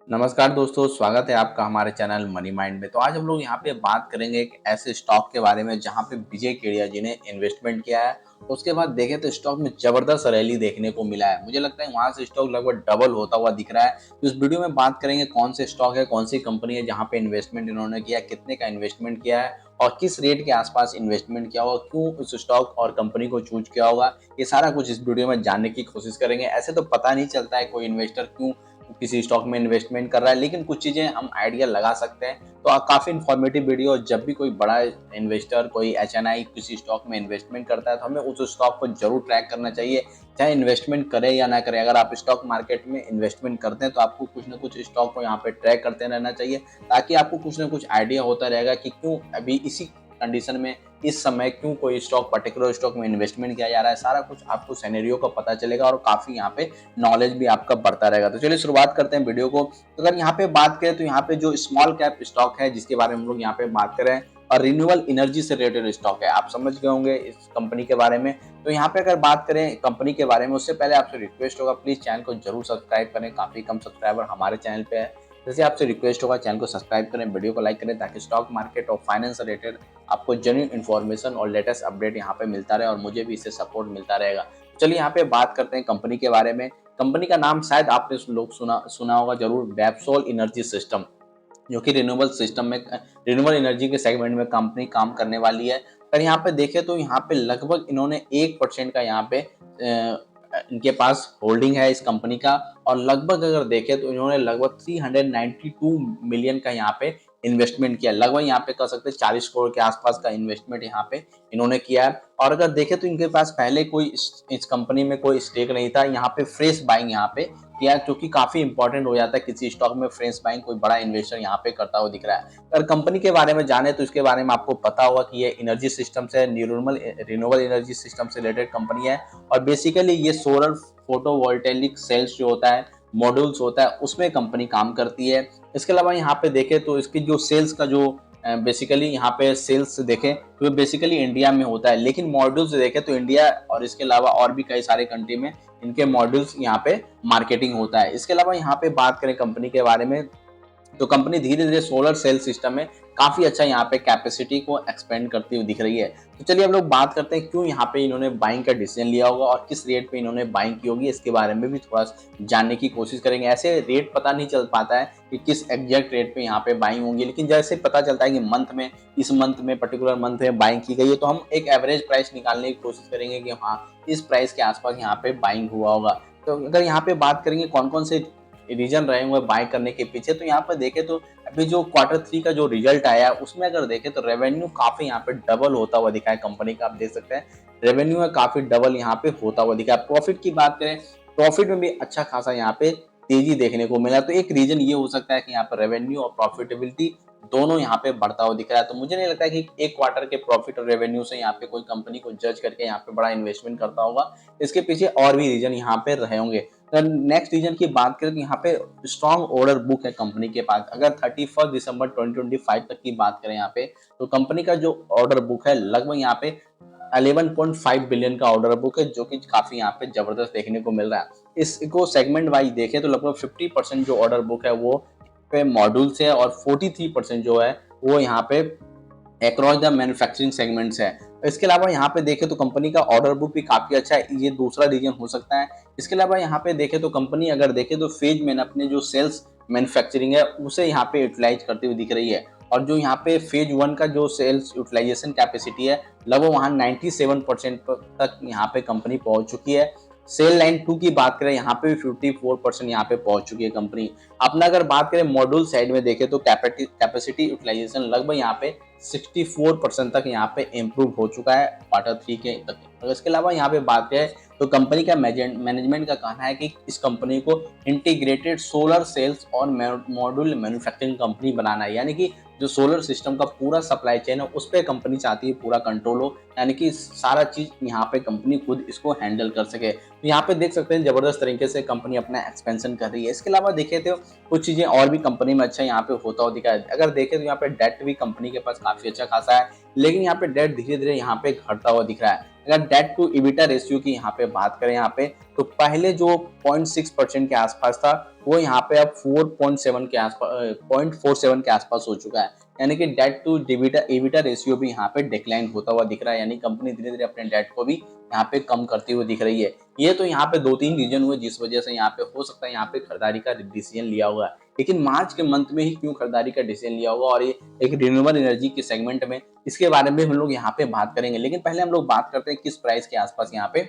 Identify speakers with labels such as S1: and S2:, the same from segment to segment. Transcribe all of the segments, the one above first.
S1: नमस्कार दोस्तों, स्वागत है आपका हमारे चैनल मनी माइंड में। तो आज हम लोग यहाँ पे बात करेंगे एक ऐसे स्टॉक के बारे में जहाँ पे विजय केडिया जी ने इन्वेस्टमेंट किया है। तो उसके बाद देखें तो स्टॉक में जबरदस्त रैली देखने को मिला है। मुझे लगता है वहाँ से स्टॉक लगभग डबल होता हुआ दिख रहा है। तो इस वीडियो में बात करेंगे कौन से स्टॉक है, कौन सी कंपनी है जहाँ पे इन्वेस्टमेंट इन्होंने किया, कितने का इन्वेस्टमेंट किया है और किस रेट के आसपास इन्वेस्टमेंट किया होगा, क्यों उस स्टॉक और कंपनी को चूज किया होगा। ये सारा कुछ इस वीडियो में जानने की कोशिश करेंगे। ऐसे तो पता नहीं चलता है कोई इन्वेस्टर क्यों किसी स्टॉक में इन्वेस्टमेंट कर रहा है, लेकिन कुछ चीजें हम आइडिया लगा सकते हैं। तो काफी इन्फॉर्मेटिव वीडियो। जब भी कोई बड़ा इन्वेस्टर, कोई एचएनआई किसी स्टॉक में इन्वेस्टमेंट करता है तो हमें उस स्टॉक को जरूर ट्रैक करना चाहिए, चाहे इन्वेस्टमेंट करे या ना करे। अगर आप स्टॉक मार्केट में इन्वेस्टमेंट करते हैं तो आपको कुछ ना कुछ स्टॉक को यहाँ पे ट्रैक करते रहना चाहिए, ताकि आपको कुछ ना कुछ आइडिया होता रहेगा कि क्यों अभी इसी कंडीशन में इस समय क्यों कोई स्टॉक, पर्टिकुलर स्टॉक में इन्वेस्टमेंट किया जा रहा है। सारा कुछ आपको सिनेरियो का पता चलेगा और काफी यहाँ पे नॉलेज भी आपका बढ़ता रहेगा। तो चलिए शुरुआत करते हैं वीडियो को। तो अगर यहाँ पे बात करें तो यहाँ पे जो स्मॉल कैप स्टॉक है जिसके बारे में हम लोग यहाँ पे बात करें, और रिन्यूएबल एनर्जी से रिलेटेड स्टॉक है। आप समझ गए होंगे इस कंपनी के बारे में। तो यहाँ पे अगर बात करें कंपनी के बारे में, उससे पहले आपसे रिक्वेस्ट होगा प्लीज चैनल को जरूर सब्सक्राइब करें। काफी कम सब्सक्राइबर हमारे चैनल पे है, जैसे आपसे रिक्वेस्ट होगा चैनल को सब्सक्राइब करें, वीडियो को लाइक करें, ताकि स्टॉक मार्केट और फाइनेंस रिलेटेड आपको जेन्युइन इन्फॉर्मेशन और लेटेस्ट अपडेट यहाँ पे मिलता रहे और मुझे भी इससे सपोर्ट मिलता रहेगा। चलिए यहाँ पे बात करते हैं कंपनी के बारे में। कंपनी का नाम शायद आपने लोग सुना होगा जरूर, वैबसोल एनर्जी सिस्टम, जो कि रिन्यूएबल सिस्टम में, रिन्यूएबल एनर्जी के सेगमेंट में कंपनी काम करने वाली है। पर यहाँ पे देखें तो यहाँ पे लगभग इन्होंने 1% का यहाँ पे इनके पास होल्डिंग है इस कंपनी का। और लगभग अगर देखें तो इन्होंने लगभग 392 मिलियन का यहाँ पे इन्वेस्टमेंट किया। लगभग यहाँ पे कह सकते हैं 40 करोड़ के आसपास का इन्वेस्टमेंट यहाँ पे इन्होंने किया है। और अगर देखें तो इनके पास पहले कोई इस कंपनी में कोई स्टेक नहीं था। यहाँ पे फ्रेश बाइंग यहाँ पे किया, जो कि काफी इंपॉर्टेंट हो जाता है किसी स्टॉक में। फ्रेश बाइंग कोई बड़ा इन्वेस्टर यहाँ पे करता हुआ दिख रहा है। अगर कंपनी के बारे में जाने तो इसके बारे में आपको पता होगा कि ये एनर्जी सिस्टम से, रिन्यूएबल एनर्जी सिस्टम से रिलेटेड कंपनी है। और बेसिकली ये सोलर फोटोवोल्टेइक सेल्स जो होता है, मॉड्यूल्स होता है, उसमें कंपनी काम करती है। इसके अलावा यहाँ पे देखें तो इसकी जो सेल्स का जो बेसिकली यहाँ पे सेल्स देखें तो बेसिकली इंडिया में होता है, लेकिन मॉड्यूल्स देखें तो इंडिया और इसके अलावा और भी कई सारे कंट्री में इनके मॉड्यूल्स यहाँ पे मार्केटिंग होता है। इसके अलावा यहाँ पे बात करें कंपनी के बारे में, तो कंपनी धीरे धीरे सोलर सेल सिस्टम में काफी अच्छा यहाँ पे कैपेसिटी को एक्सपेंड करती हुई दिख रही है। तो चलिए हम लोग बात करते हैं क्यों यहाँ पे इन्होंने बाइंग का डिसीजन लिया होगा और किस रेट पे इन्होंने बाइंग की होगी। इसके बारे में भी थोड़ा जानने की कोशिश करेंगे। ऐसे रेट पता नहीं चल पाता है कि किस एग्जैक्ट रेट पे यहाँ पे बाइंग होंगी, लेकिन जैसे पता चलता है कि मंथ में, इस मंथ में, पर्टिकुलर मंथ में बाइंग की गई है, तो हम एक एवरेज प्राइस निकालने की कोशिश करेंगे कि हाँ इस प्राइस के आसपास यहाँ पे बाइंग हुआ होगा। तो अगर यहाँ पे बात करेंगे कौन कौन से रीजन रहे होंगे बाय करने के पीछे, तो यहाँ पर देखें तो अभी जो Q3 का जो रिजल्ट आया है उसमें अगर देखें तो रेवेन्यू काफी यहाँ पे डबल होता हुआ दिखा है कंपनी का। आप देख सकते हैं रेवेन्यू है काफी डबल यहाँ पे होता हुआ दिखा है। प्रॉफिट की बात करें, प्रॉफिट में भी अच्छा खासा यहाँ पे तेजी देखने को मिला। तो एक रीजन ये हो सकता है कि यहाँ पर रेवेन्यू और प्रॉफिटेबिलिटी दोनों यहाँ पे बढ़ता हुआ दिख रहा है। तो मुझे नहीं लगता है कि एक क्वार्टर के प्रॉफिट और रेवेन्यू से यहाँ पे कोई कंपनी को जज करके यहाँ पे बड़ा इन्वेस्टमेंट करता होगा। इसके पीछे और भी रीजन यहाँ पे रहे होंगे। नेक्स्ट रीजन की बात करें तो यहाँ पे स्ट्रॉन्ग ऑर्डर बुक है कंपनी के पास। अगर 31 दिसंबर 2025 तक की बात करें यहाँ पे, तो कंपनी का जो ऑर्डर बुक है लगभग यहाँ पे 11.5 बिलियन का ऑर्डर बुक है, जो कि काफी यहाँ पे जबरदस्त देखने को मिल रहा है। इसको सेगमेंट वाइज देखें तो लगभग 50% जो ऑर्डर बुक है वो पे मॉड्यूल से है और 43% जो है वो यहाँ पे अक्रॉस द मैन्युफैक्चरिंग सेगमेंट्स है। इसके अलावा यहाँ पे देखें तो कंपनी का ऑर्डर बुक भी काफी अच्छा है, ये दूसरा रीजन हो सकता है। इसके अलावा यहाँ पे देखें तो कंपनी अगर देखें तो फेज मैन अपने जो सेल्स मैन्युफैक्चरिंग है उसे यहाँ पे यूटिलाइज करती हुई दिख रही है। और जो यहाँ पे फेज 1 का जो सेल्स यूटिलाइजेशन कैपेसिटी है लगभग वहाँ 97% तक यहाँ पे कंपनी पहुंच चुकी है। सेल लाइन 2 की बात करें यहाँ पे भी 54% यहाँ पे पहुंच चुकी है कंपनी। अपना अगर बात करें मॉड्यूल साइड में देखें तो कैपेसिटी यूटिलाइजेशन लगभग यहाँ पे 64% तक यहाँ पे इम्प्रूव हो चुका है Q3 के तक। और इसके अलावा यहाँ पे बात है तो कंपनी का मैनेजमेंट का कहना है कि इस कंपनी को इंटीग्रेटेड सोलर सेल्स और मॉड्यूल मैन्युफैक्चरिंग कंपनी बनाना है, यानी कि जो सोलर सिस्टम का पूरा सप्लाई चेन है उस पर कंपनी चाहती है पूरा कंट्रोल हो, यानी कि सारा चीज यहाँ पे कंपनी खुद इसको हैंडल कर सके। तो यहाँ पे देख सकते हैं जबरदस्त तरीके से कंपनी अपना एक्सपेंशन कर रही है। इसके अलावा देखे तो कुछ चीजें और भी कंपनी में अच्छा यहाँ पे होता हुआ दिखा है। अगर देखें तो यहाँ पे डेट भी कंपनी के पास काफी अच्छा खासा है, लेकिन यहाँ पे डेट धीरे धीरे यहाँ पे घटता हुआ दिख रहा है। अगर डेट टू इबिटा रेशियो की यहाँ पे बात करें यहाँ पे, तो पहले जो 0.6% के आसपास था, वो यहाँ पे अब 4.7 के आसपास 0.47 के आसपास हो चुका है। यानी कि डेट टू इबिटा रेशियो भी यहाँ पे डिक्लाइन होता हुआ दिख रहा है, यानी कंपनी धीरे धीरे अपने डेट को भी यहाँ पे कम करती हुई दिख रही है। ये तो यहाँ पे 2-3 रीजन हुए जिस वजह से यहाँ पे हो सकता है यहाँ पे खरीदारी का डिसीजन लिया होगा, लेकिन मार्च के मंथ में ही क्यों खरीदारी का डिसीजन लिया होगा और ये एक रिन्यूएबल एनर्जी के सेगमेंट में, इसके बारे में हम लोग यहाँ पे बात करेंगे। लेकिन पहले हम लोग बात करते हैं किस प्राइस के आसपास यहाँ पे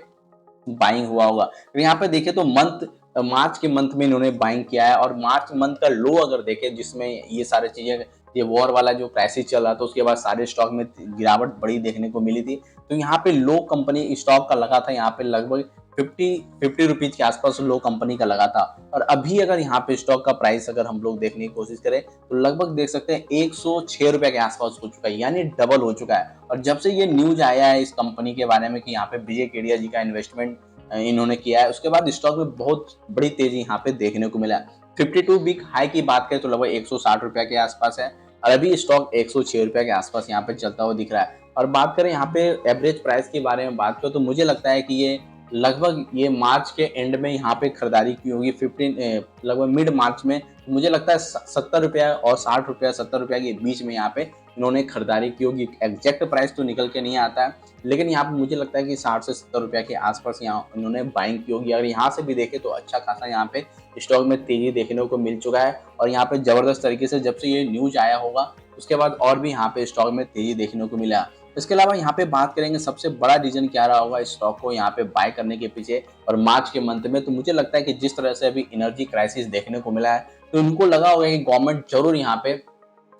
S1: बाइंग हुआ होगा। तो यहाँ पे देखें तो मार्च के मंथ में इन्होंने बाइंग किया है, और मार्च मंथ का लो अगर देखें जिसमें ये सारी चीजें, ये वॉर वाला जो क्राइसिस चल रहा था, उसके बाद सारे स्टॉक में गिरावट बड़ी देखने को मिली थी। तो यहाँ पे लो कंपनी स्टॉक का लगा था यहाँ पे लगभग 50 रुपीज के आसपास लो कंपनी का लगा था। और अभी अगर यहाँ पे स्टॉक का प्राइस अगर हम लोग देखने की कोशिश करें तो लगभग देख सकते हैं 106 रुपए के आसपास हो चुका है, यानी डबल हो चुका है। और जब से ये न्यूज आया है इस कंपनी के बारे में कि यहाँ पे विजय केडिया जी का इन्वेस्टमेंट इन्होंने किया है, उसके बाद स्टॉक में बहुत बड़ी तेजी यहाँ पे देखने को मिला। 52 वीक हाई की बात करें तो लगभग 160 रुपए के आसपास है, और अभी स्टॉक 106 रुपए के आसपास यहाँ पे चलता हुआ दिख रहा है। और बात करें यहाँ पे एवरेज प्राइस के बारे में बात करें तो मुझे लगता है कि ये लगभग ये मार्च के एंड में यहाँ पे खरीदारी की होगी, 15 लगभग मिड मार्च में। मुझे लगता है 70 रुपया और 60 रुपया 70 रुपया के बीच में यहाँ पे इन्होंने खरीदारी की होगी। एग्जैक्ट प्राइस तो निकल के नहीं आता है, लेकिन यहाँ पे मुझे लगता है कि 60 से 70 रुपया के आसपास यहाँ इन्होंने बाइंग की होगी। अगर यहाँ से भी देखें तो अच्छा खासा यहाँ पे स्टॉक में तेजी देखने को मिल चुका है, और यहाँ पे जबरदस्त तरीके से जब से ये न्यूज आया होगा उसके बाद और भी यहाँ पे स्टॉक में तेजी देखने को मिला। इसके अलावा यहाँ पे बात करेंगे सबसे बड़ा रीजन क्या रहा होगा इस स्टॉक को यहाँ पे बाय करने के पीछे और मार्च के मंथ में, तो मुझे लगता है कि जिस तरह से अभी एनर्जी क्राइसिस देखने को मिला है, तो इनको लगा होगा कि गवर्नमेंट जरूर यहाँ पे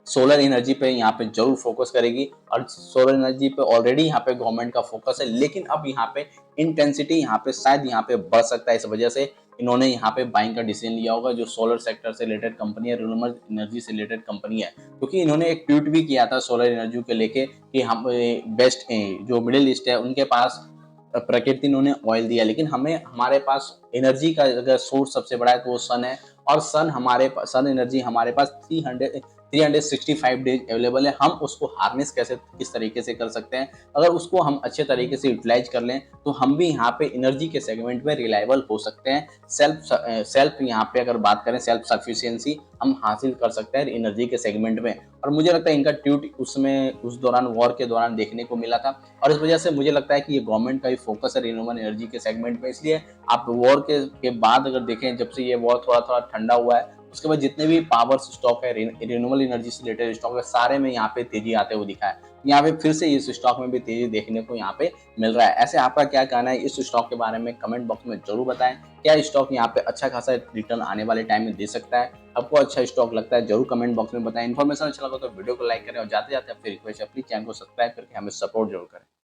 S1: सोलर एनर्जी पे यहाँ पे जरूर फोकस करेगी, और सोलर एनर्जी पे ऑलरेडी यहाँ पे गवर्नमेंट का फोकस है, लेकिन अब यहाँ पे इंटेंसिटी यहाँ पे शायद यहाँ पे बढ़ सकता है। इस वजह से इन्होंने यहाँ पे बाइंग का डिसीजन लिया होगा, जो सोलर सेक्टर से रिलेटेड कंपनी है, रिन्यूएबल एनर्जी से रिलेटेड कंपनी है। क्योंकि इन्होंने एक ट्वीट भी किया था सोलर एनर्जी को लेके कि हम बेस्ट जो मिडिल ईस्ट है उनके पास प्रकृति इन्होंने ऑयल दिया, लेकिन हमें हमारे पास एनर्जी का अगर सोर्स सबसे बड़ा है तो वो सन है, और सन एनर्जी हमारे पास 365 डेज अवेलेबल है। हम उसको हार्नेस कैसे किस तरीके से कर सकते हैं, अगर उसको हम अच्छे तरीके से यूटिलाइज कर लें तो हम भी यहाँ पे एनर्जी के सेगमेंट में रिलायबल हो सकते हैं। सेल्फ यहाँ पे अगर बात करें सेल्फ सफिशिएंसी हम हासिल कर सकते हैं एनर्जी के सेगमेंट में। और मुझे लगता है इनका ट्वीट उस दौरान वॉर के दौरान देखने को मिला था, और इस वजह से मुझे लगता है कि ये गवर्नमेंट का भी फोकस है रिन्यूएबल एनर्जी के सेगमेंट में। इसलिए आप वॉर के बाद अगर देखें, जब से ये वॉर थोड़ा थोड़ा ठंडा हुआ है, उसके बाद जितने भी पावर स्टॉक है रिन्यूएबल एनर्जी से रिलेटेड स्टॉक है, सारे में यहाँ पे तेजी आते हुए दिखा है। यहाँ पे फिर से इस स्टॉक में भी तेजी देखने को यहाँ पे मिल रहा है। ऐसे आपका क्या कहना है इस स्टॉक के बारे में, कमेंट बॉक्स में जरूर बताएं। क्या स्टॉक यहाँ पे अच्छा खासा रिटर्न आने वाले टाइम में दे सकता है? आपको अच्छा स्टॉक लगता है जरूर कमेंट बॉक्स में बताएं। इन्फॉर्मेशन अच्छा लगा तो वीडियो को लाइक करें, और जाते जाते आपसे रिक्वेस्ट है प्लीज चैनल को सब्सक्राइब करके हमें सपोर्ट जरूर करें।